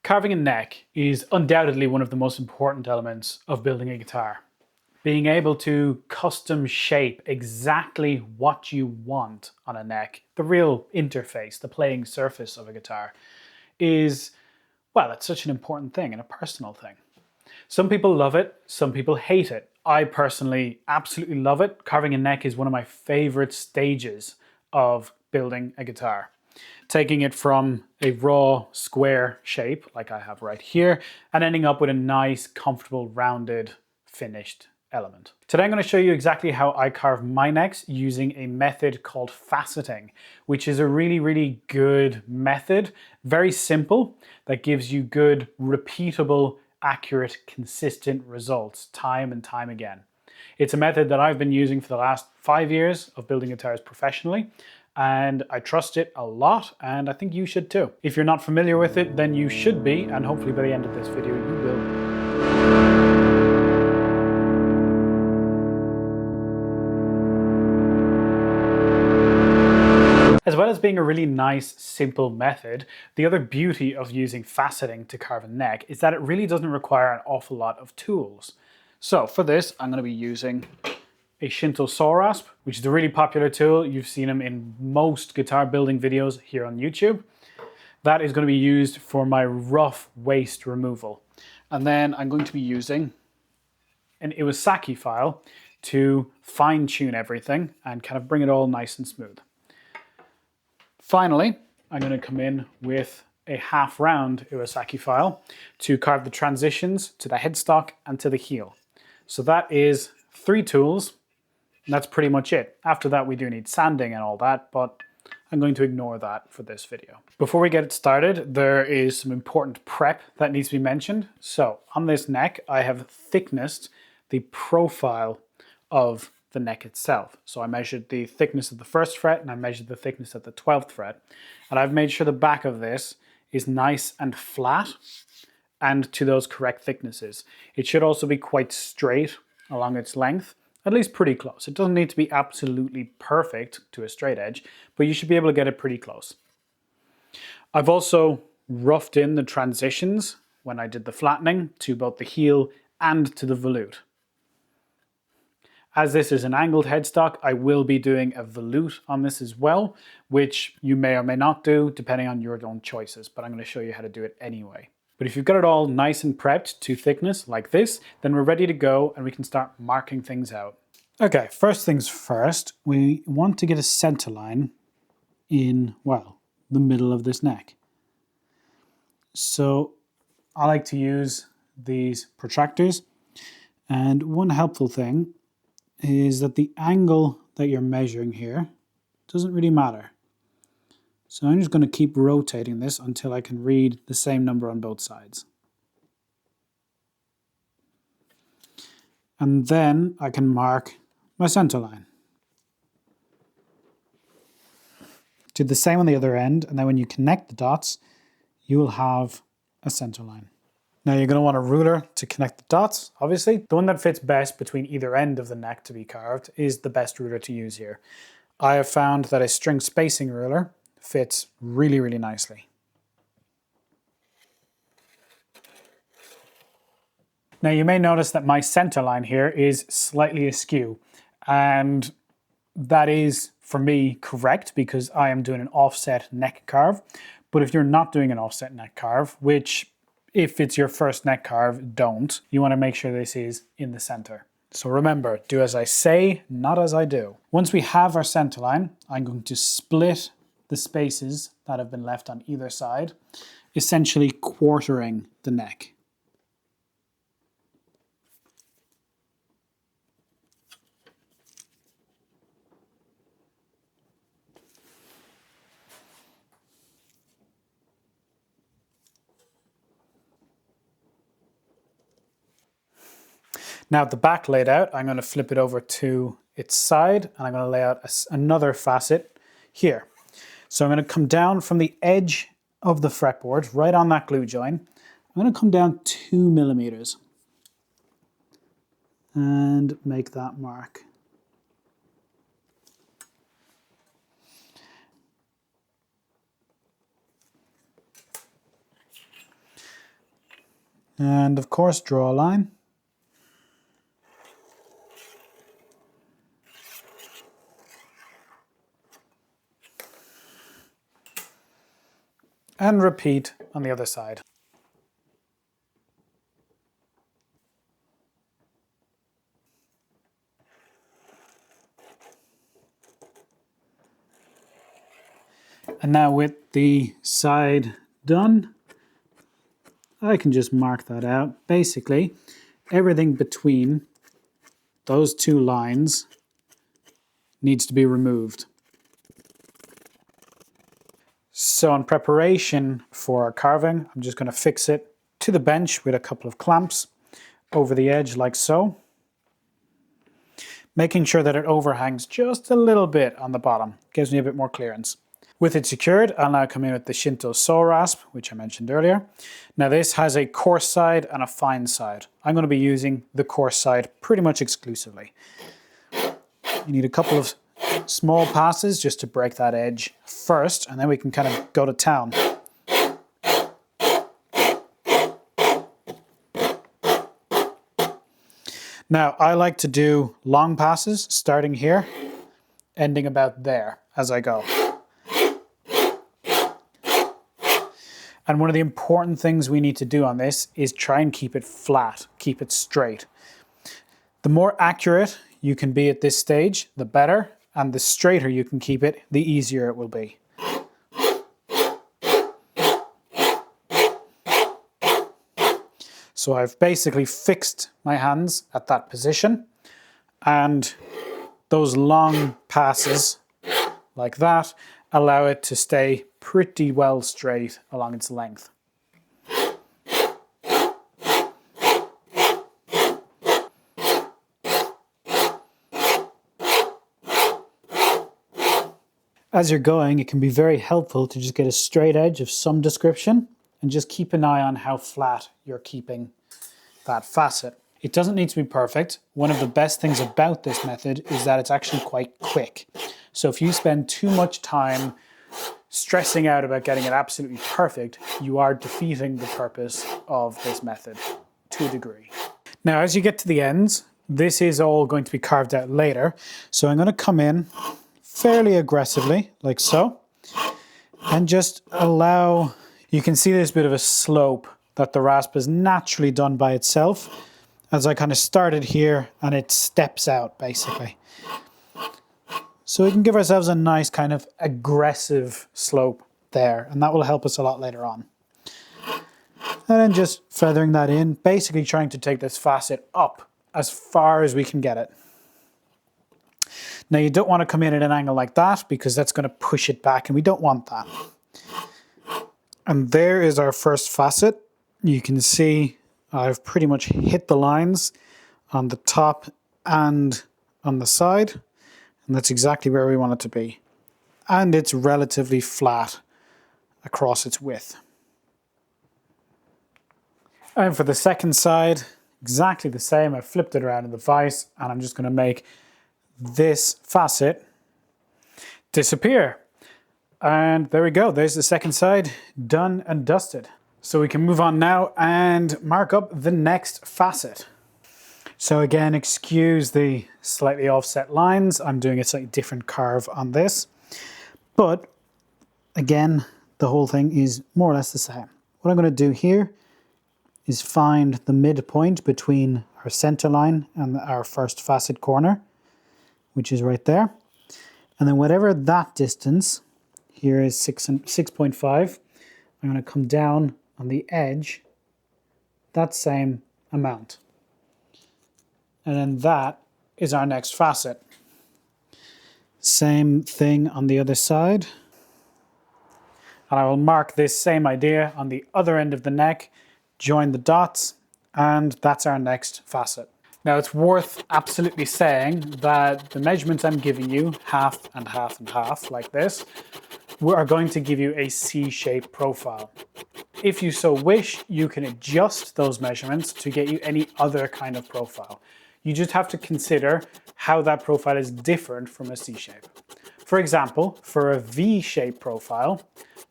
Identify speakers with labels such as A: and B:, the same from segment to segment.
A: Carving a neck is undoubtedly one of the most important elements of building a guitar. Being able to custom shape exactly what you want on a neck, the real interface, the playing surface of a guitar, is, well, it's such an important thing and a personal thing. Some people love it, some people hate it. I personally absolutely love it. Carving a neck is one of my favorite stages of building a guitar. Taking it from a raw square shape, like I have right here, and ending up with a nice, comfortable, rounded, finished element. Today I'm going to show you exactly how I carve my necks using a method called faceting, which is a really good method, very simple, that gives you good, repeatable, accurate, consistent results time and time again. It's a method that I've been using for the last 5 years of building guitars professionally, and I trust it a lot, and I think you should too. If you're not familiar with it, then you should be, and hopefully by the end of this video you will be. As well as being a really nice, simple method, the other beauty of using faceting to carve a neck is that it really doesn't require an awful lot of tools. So for this, I'm going to be using a Shinto saw rasp, which is a really popular tool. You've seen them in most guitar building videos here on YouTube. That is going to be used for my rough waste removal. And then I'm going to be using an Iwasaki file to fine tune everything and kind of bring it all nice and smooth. Finally, I'm going to come in with a half round Iwasaki file to carve the transitions to the headstock and to the heel. So that is 3 tools, and that's pretty much it. After that, we do need sanding and all that, but I'm going to ignore that for this video. Before we get started, there is some important prep that needs to be mentioned. So on this neck, I have thicknessed the profile of the neck itself. So I measured the thickness of the 1st fret and I measured the thickness of the 12th fret. And I've made sure the back of this is nice and flat and to those correct thicknesses. It should also be quite straight along its length, at least pretty close. It doesn't need to be absolutely perfect to a straight edge, but you should be able to get it pretty close. I've also roughed in the transitions when I did the flattening to both the heel and to the volute. As this is an angled headstock, I will be doing a volute on this as well, which you may or may not do depending on your own choices, but I'm going to show you how to do it anyway. But if you've got it all nice and prepped to thickness like this, then we're ready to go and we can start marking things out. Okay, first things first, we want to get a center line in, well, the middle of this neck. So I like to use these protractors, and one helpful thing is that the angle that you're measuring here doesn't really matter. So I'm just going to keep rotating this until I can read the same number on both sides. And then I can mark my center line. Do the same on the other end, and then when you connect the dots, you will have a center line. Now you're going to want a ruler to connect the dots, obviously. The one that fits best between either end of the neck to be carved is the best ruler to use here. I have found that a string spacing ruler fits really nicely. Now you may notice that my center line here is slightly askew, and that is, for me, correct because I am doing an offset neck carve. But if you're not doing an offset neck carve, which if it's your first neck carve, don't, you want to make sure this is in the center. So remember, do as I say, not as I do. Once we have our center line, I'm going to split the spaces that have been left on either side, essentially quartering the neck. Now at the back laid out, I'm going to flip it over to its side and I'm going to lay out another facet here. So I'm going to come down from the edge of the fretboard, right on that glue joint. I'm going to come down 2 millimeters and make that mark. And of course, draw a line. And repeat on the other side. And now with the side done, I can just mark that out. Basically, everything between those two lines needs to be removed. So in preparation for carving, I'm just going to fix it to the bench with a couple of clamps over the edge like so, making sure that it overhangs just a little bit on the bottom. Gives me a bit more clearance. With it secured, I'll now come in with the Shinto saw rasp, which I mentioned earlier. Now this has a coarse side and a fine side. I'm going to be using the coarse side pretty much exclusively. You need a couple of small passes just to break that edge first, and then we can kind of go to town. Now I like to do long passes, starting here, ending about there as I go. And one of the important things we need to do on this is try and keep it flat, keep it straight. The more accurate you can be at this stage, the better, and the straighter you can keep it, the easier it will be. So I've basically fixed my hands at that position, and those long passes like that allow it to stay pretty well straight along its length. As you're going, it can be very helpful to just get a straight edge of some description and just keep an eye on how flat you're keeping that facet. It doesn't need to be perfect. One of the best things about this method is that it's actually quite quick. So if you spend too much time stressing out about getting it absolutely perfect, you are defeating the purpose of this method to a degree. Now, as you get to the ends, this is all going to be carved out later. So I'm going to come in fairly aggressively, like so, and just allow, you can see there's a bit of a slope that the rasp has naturally done by itself as I kind of started here and it steps out basically. So we can give ourselves a nice kind of aggressive slope there, and that will help us a lot later on. And then just feathering that in, basically trying to take this facet up as far as we can get it. Now you don't want to come in at an angle like that because that's going to push it back, and we don't want that. And there is our first facet. You can see I've pretty much hit the lines on the top and on the side. And that's exactly where we want it to be. And it's relatively flat across its width. And for the second side, exactly the same. I flipped it around in the vise, and I'm just going to make this facet disappear. And there we go. There's the second side done and dusted. So we can move on now and mark up the next facet. So again, excuse the slightly offset lines. I'm doing a slightly different carve on this. But again, the whole thing is more or less the same. What I'm going to do here is find the midpoint between our center line and our first facet corner, which is right there. And then whatever that distance, here is 6.5, I'm going to come down on the edge that same amount. And then that is our next facet. Same thing on the other side. And I will mark this same idea on the other end of the neck, join the dots, and that's our next facet. Now it's worth absolutely saying that the measurements I'm giving you, half and half and half, like this, are going to give you a C-shaped profile. If you so wish, you can adjust those measurements to get you any other kind of profile. You just have to consider how that profile is different from a C-shape. For example, for a V-shaped profile,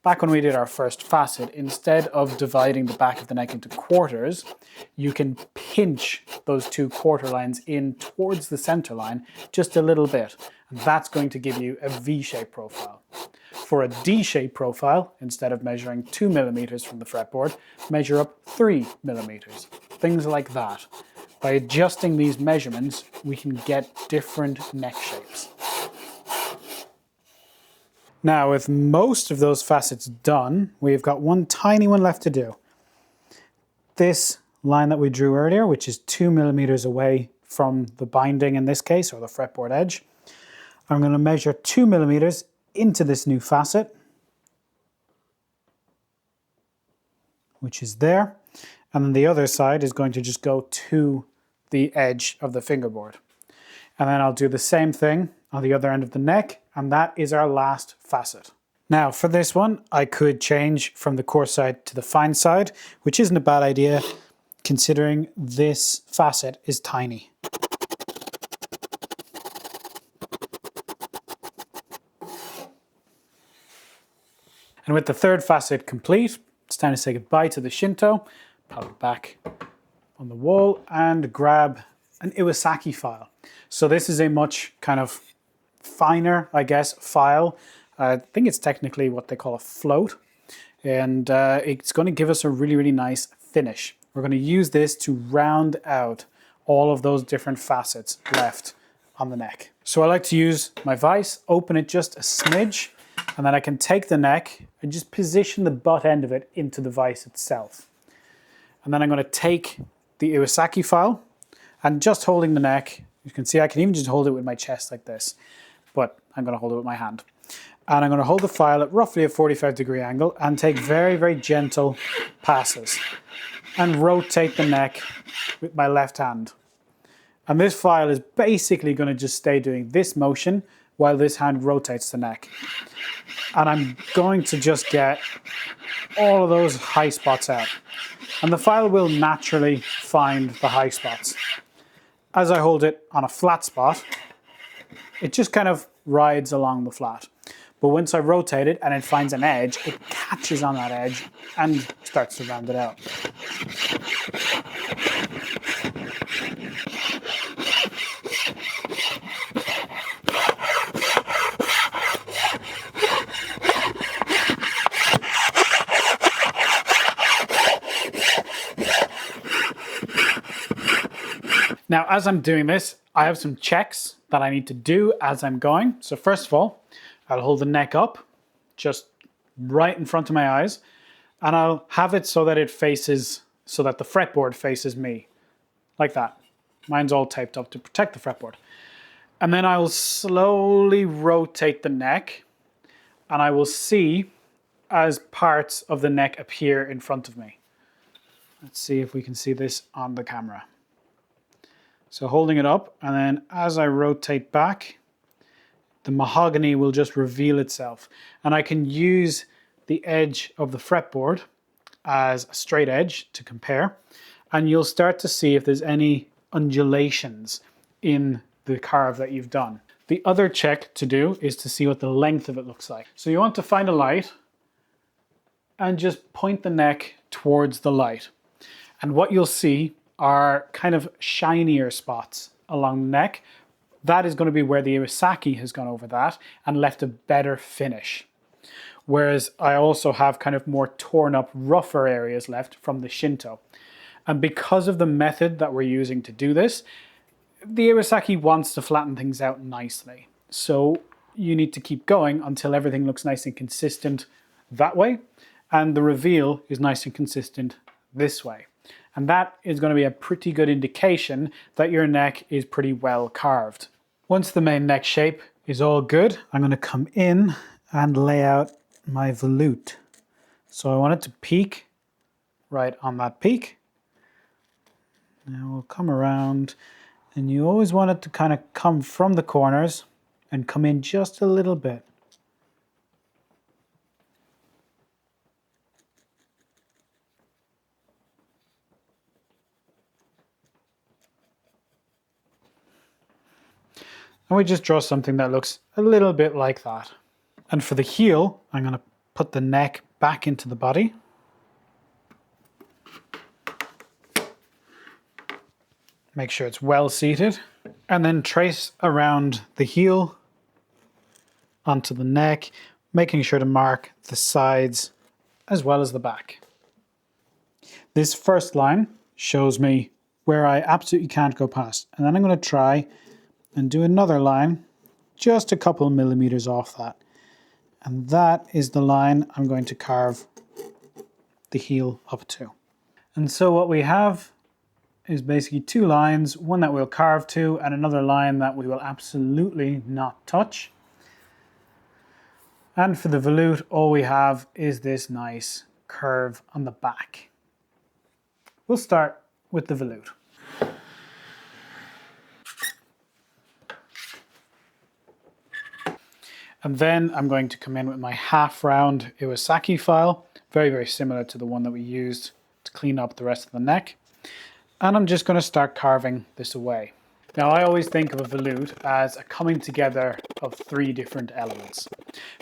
A: back when we did our first facet, instead of dividing the back of the neck into quarters, you can pinch those two quarter lines in towards the center line just a little bit. And that's going to give you a V-shaped profile. For a D-shaped profile, instead of measuring 2 millimeters from the fretboard, measure up 3 millimeters. Things like that. By adjusting these measurements, we can get different neck shapes. Now, with most of those facets done, we've got one tiny one left to do. This line that we drew earlier, which is 2 millimeters away from the binding in this case, or the fretboard edge, I'm going to measure 2 millimeters into this new facet, which is there. And then the other side is going to just go to the edge of the fingerboard. And then I'll do the same thing on the other end of the neck, and that is our last facet. Now for this one, I could change from the coarse side to the fine side, which isn't a bad idea considering this facet is tiny. And with the third facet complete, it's time to say goodbye to the Shinto, pop it back on the wall and grab an Iwasaki file. So this is a much kind of finer, I guess, file. I think it's technically what they call a float. And it's going to give us a really, really nice finish. We're going to use this to round out all of those different facets left on the neck. So I like to use my vise, open it just a smidge, and then I can take the neck and just position the butt end of it into the vise itself. And then I'm going to take the Iwasaki file and just holding the neck, you can see I can even just hold it with my chest like this, but I'm going to hold it with my hand. And I'm going to hold the file at roughly a 45-degree angle and take very, very gentle passes and rotate the neck with my left hand. And this file is basically going to just stay doing this motion while this hand rotates the neck. And I'm going to just get all of those high spots out. And the file will naturally find the high spots. As I hold it on a flat spot, it just kind of rides along the flat. But once I rotate it and it finds an edge, it catches on that edge and starts to round it out. Now, as I'm doing this, I have some checks that I need to do as I'm going. So first of all, I'll hold the neck up, just right in front of my eyes, and I'll have it so that it faces, so that the fretboard faces me, like that. Mine's all taped up to protect the fretboard. And then I will slowly rotate the neck, and I will see as parts of the neck appear in front of me. Let's see if we can see this on the camera. So holding it up, and then as I rotate back, the mahogany will just reveal itself. And I can use the edge of the fretboard as a straight edge to compare. And you'll start to see if there's any undulations in the carve that you've done. The other check to do is to see what the length of it looks like. So you want to find a light and just point the neck towards the light. And what you'll see are kind of shinier spots along the neck. That is going to be where the Iwasaki has gone over that and left a better finish. Whereas I also have kind of more torn up, rougher areas left from the Shinto. And because of the method that we're using to do this, the Iwasaki wants to flatten things out nicely. So you need to keep going until everything looks nice and consistent that way. And the reveal is nice and consistent this way. And that is going to be a pretty good indication that your neck is pretty well carved. Once the main neck shape is all good, I'm going to come in and lay out my volute. So I want it to peak right on that peak. Now we'll come around, and you always want it to kind of come from the corners and come in just a little bit. And we just draw something that looks a little bit like that. And for the heel, I'm going to put the neck back into the body. Make sure it's well seated. And then trace around the heel onto the neck, making sure to mark the sides as well as the back. This first line shows me where I absolutely can't go past. And then I'm going to try and do another line just a couple millimeters off that. And that is the line I'm going to carve the heel up to. And so what we have is basically two lines, one that we'll carve to and another line that we will absolutely not touch. And for the volute, all we have is this nice curve on the back. We'll start with the volute. And then I'm going to come in with my half-round Iwasaki file, very, very similar to the one that we used to clean up the rest of the neck. And I'm just going to start carving this away. Now, I always think of a volute as a coming together of three different elements.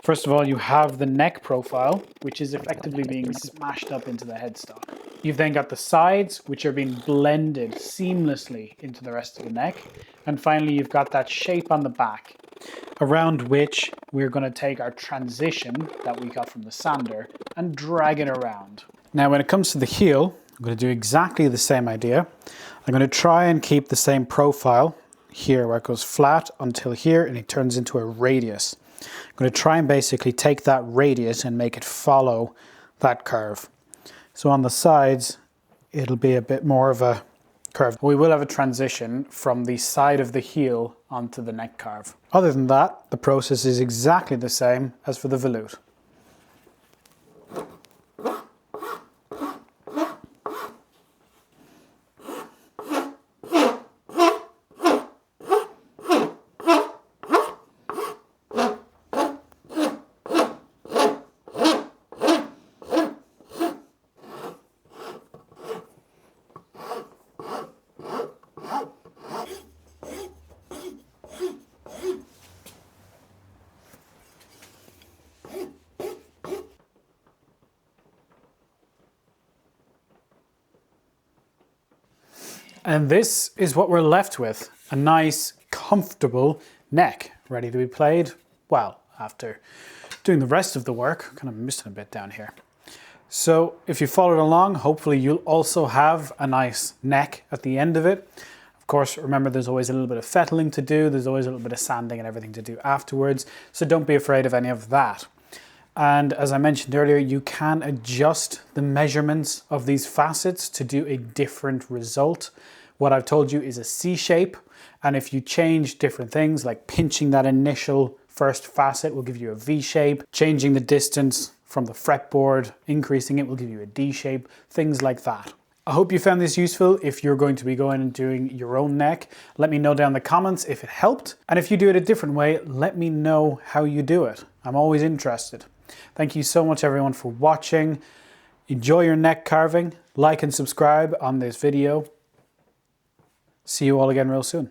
A: First of all, you have the neck profile, which is effectively being smashed up into the headstock. You've then got the sides, which are being blended seamlessly into the rest of the neck. And finally, you've got that shape on the back, around which we're going to take our transition that we got from the sander and drag it around. Now, when it comes to the heel, I'm going to do exactly the same idea. I'm going to try and keep the same profile here where it goes flat until here and it turns into a radius. I'm going to try and basically take that radius and make it follow that curve. So on the sides, it'll be a bit more of a curve. We will have a transition from the side of the heel onto the neck carve. Other than that, the process is exactly the same as for the volute. And this is what we're left with, a nice, comfortable neck, ready to be played, well, after doing the rest of the work. Kind of missing a bit down here. So if you followed along, hopefully you'll also have a nice neck at the end of it. Of course, remember there's always a little bit of fettling to do, there's always a little bit of sanding and everything to do afterwards, so don't be afraid of any of that. And as I mentioned earlier, you can adjust the measurements of these facets to do a different result. What I've told you is a C shape, and if you change different things like pinching that initial first facet will give you a V shape, changing the distance from the fretboard, increasing it will give you a D shape, things like that. I hope you found this useful. If you're going to be going and doing your own neck, let me know down in the comments if it helped. And if you do it a different way, let me know how you do it. I'm always interested. Thank you so much everyone for watching. Enjoy your neck carving, like and subscribe on this video. See you all again real soon.